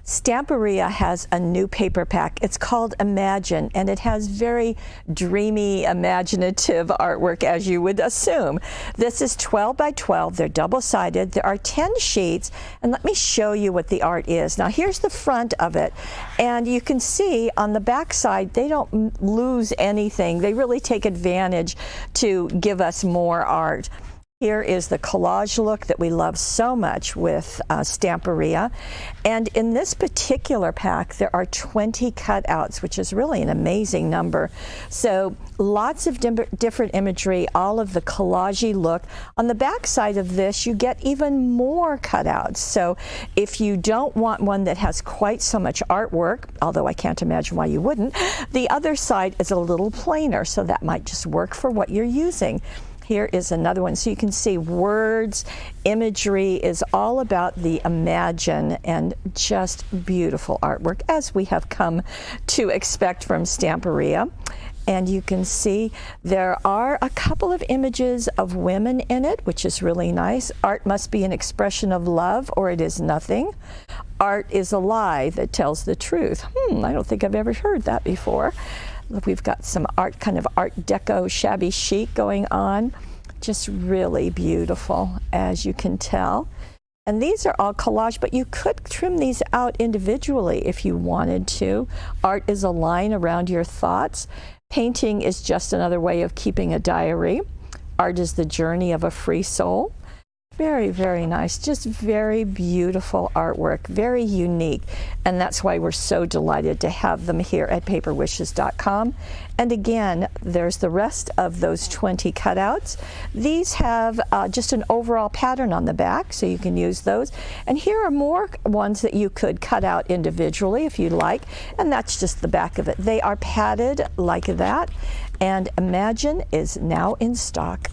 Stamperia has a new paper pack. It's called Imagine, and it has very dreamy, imaginative artwork, as you would assume. This is 12 by 12. They're double-sided. There are 10 sheets, and let me show you what the art is. Now, here's the front of it, and you can see on the back side, they don't lose anything. They really take advantage to give us more art. Here is the collage look that we love so much with Stamperia. And in this particular pack, there are 20 cutouts, which is really an amazing number. So lots of different imagery, all of the collagey look. On the back side of this, you get even more cutouts. So if you don't want one that has quite so much artwork, although I can't imagine why you wouldn't, the other side is a little plainer, so that might just work for what you're using. Here is another one. So you can see words, imagery is all about the Imagine, and just beautiful artwork, as we have come to expect from Stamperia. And you can see there are a couple of images of women in it, which is really nice. Art must be an expression of love, or it is nothing. Art is a lie that tells the truth. I don't think I've ever heard that before. We've got some art, kind of Art Deco shabby chic going on. Just really beautiful, as you can tell. And these are all collage, but you could trim these out individually if you wanted to. Art is a line around your thoughts. Painting is just another way of keeping a diary. Art is the journey of a free soul. Very, very nice. Just very beautiful artwork, very unique. And that's why we're so delighted to have them here at paperwishes.com. And again, there's the rest of those 20 cutouts. These have just an overall pattern on the back, so you can use those. And here are more ones that you could cut out individually if you like. And that's just the back of it. They are padded like that. And Imagine is now in stock.